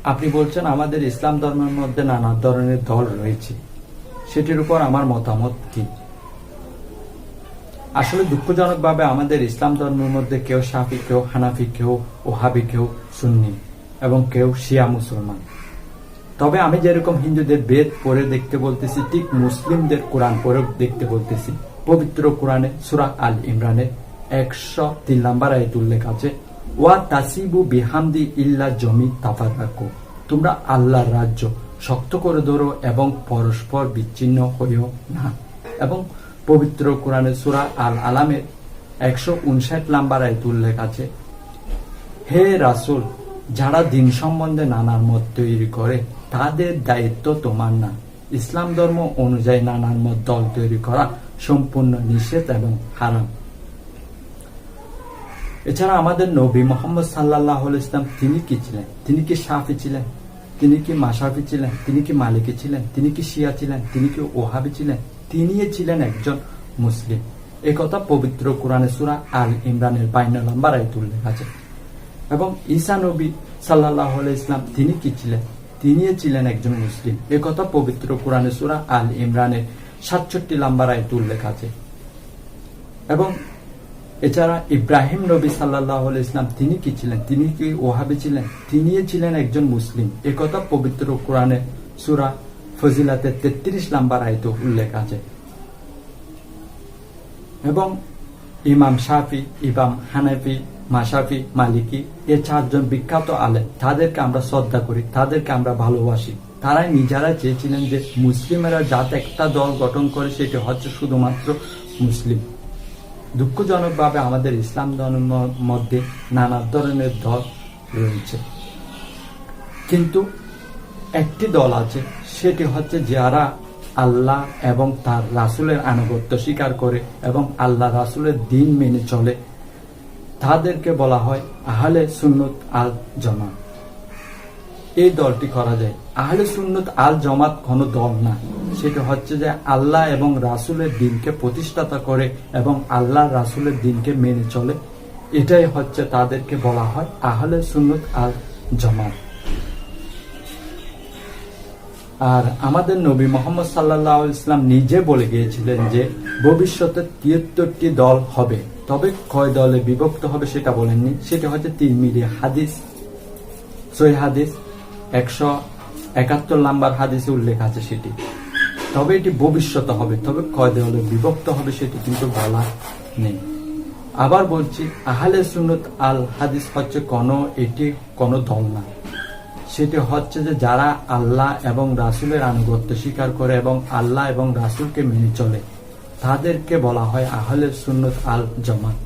আপনি বলছেন আমাদের ইসলাম ধর্মের মধ্যে নানা ধরনের দল রয়েছে, সেটির উপর আমার মতামত কি? আসলে দুঃখজনকভাবে আমাদের ইসলাম ধর্মের মধ্যে কেউ শাফি, কেউ হানাফি, কেউ ওহাবি, কেউ সুন্নি এবং কেউ শিয়া মুসলমান। তবে আমি যেরকম হিন্দুদের বেদ পড়ে দেখতে বলতেছি, ঠিক মুসলিমদের কোরআন পড়ে দেখতে বলতেছি। পবিত্র কোরআনে সূরা আল ইমরানের 103 নম্বর আয়াতে উল্লেখ আছে, ওয়া তাসিবু বিহামদি ইল্লা জমি তাফাররাকু, তোমরা আল্লাহর রাজ্য শক্ত করে ধরো এবং পরস্পর বিচ্ছিন্ন হইও না। এবং পবিত্র কোরআনে সূরা আল আলামের 159 নম্বর আয়াতে উল্লেখ আছে, হে রাসূল, যারা দিন সম্বন্ধে নানার মত তৈরি করে তাদের দায়িত্ব তোমার না। ইসলাম ধর্ম অনুযায়ী নানার মত দল তৈরি করা সম্পূর্ণ নিষেধ এবং হারাম। এছাড়া আমাদের নবী মুহাম্মদ সাল্লাল্লাহু আলাইহি ওয়াসাল্লাম তিনি কি ছিলেন? তিনি কি শাফি ছিলেন? তিনি কি মাশরাফি ছিলেন? তিনি কি মালিকি ছিলেন? তিনি কি শিয়া ছিলেন? তিনি কি ওহাবি ছিলেন? তিনি ছিলেন একজন মুসলিম। এই কথা পবিত্র কোরআনে সূরা আল ইমরানের 52 নম্বর আয়াতে উল্লেখ আছে। এবং ঈসা নবী সাল্লাল্লাহু আলাইহি ওয়াসাল্লাম তিনি কি ছিলেন? তিনি ছিলেন একজন মুসলিম। এই কথা পবিত্র কোরআনে সূরা আল ইমরানের 67 নম্বর আয়াতে উল্লেখ আছে। এবং এছাড়া ইব্রাহিম নবী সাল্লাল্লাহু আলাইহি ওয়াসাল্লাম তিনি কি ছিলেন? তিনি কি ওহাবি ছিলেন? তিনি ছিলেন একজন মুসলিম। এই কথা পবিত্র কোরআনে সূরা ফজিলাতের 33 নম্বর আয়াতে উল্লেখ আছে। এবং ইমাম শাফি, ইমাম হানাফি, মাশরাফি, মালিকি, এই চারজন বিখ্যাত আলেম, তাদেরকে আমরা শ্রদ্ধা করি, তাদেরকে আমরা ভালোবাসি। তারাই নিজেরা চেয়েছিলেন যে মুসলিমেরা যাতে একটা দল গঠন করে, সেটি হচ্ছে শুধুমাত্র মুসলিম। দুঃখজনকভাবে আমাদের ইসলাম ধর্মের মধ্যে নানা ধরনের দল রয়েছে, কিন্তু একটি দল আছে, সেটি হচ্ছে যারা আল্লাহ এবং তার রাসূলের আনুগত্য স্বীকার করে এবং আল্লাহ রাসূলের দ্বীন মেনে চলে। তাদেরকে বলা হয় আহলে সুন্নাত আল জামাত। এই দলটি করা যায়। আহলে সুন্নাত আল জামাত কোনো দল না, সেটা হচ্ছে যে আল্লাহ এবং রাসূলের দ্বীনকে প্রতিষ্ঠাতা করে এবং আল্লাহ রাসূলের দ্বীনকে মেনে চলে। এটাই হচ্ছে তাদেরকে বলা হয় আহলে সুন্নাত আল জামাত। আর আমাদের নবী মুহাম্মদ সাল্লাল্লাহু আলাইহি ওয়াসাল্লাম নিজে বলে গিয়েছিলেন যে ভবিষ্যতে 73টি দল হবে, তবে কয় দলে বিভক্ত হবে সেটা বলেননি। সেটা হচ্ছে তিরমিজি হাদিস, সহিহ হাদিস 171 নম্বর হাদিসে উল্লেখ আছে সেটি। তবে এটি ভবিষ্যতে হবে, তবে কয় দলে বিভক্ত হবে সেটি কিন্তু বলা নেই। আবার বলছি, আহলে সুন্নাত আল হাদিস হচ্ছে এটি কোনো দল না, সেটি হচ্ছে যে যারা আল্লাহ এবং রাসূলের আনুগত্য স্বীকার করে এবং আল্লাহ এবং রাসূলকে মেনে চলে, তাদেরকে বলা হয় আহলে সুন্নাত আল জামাত।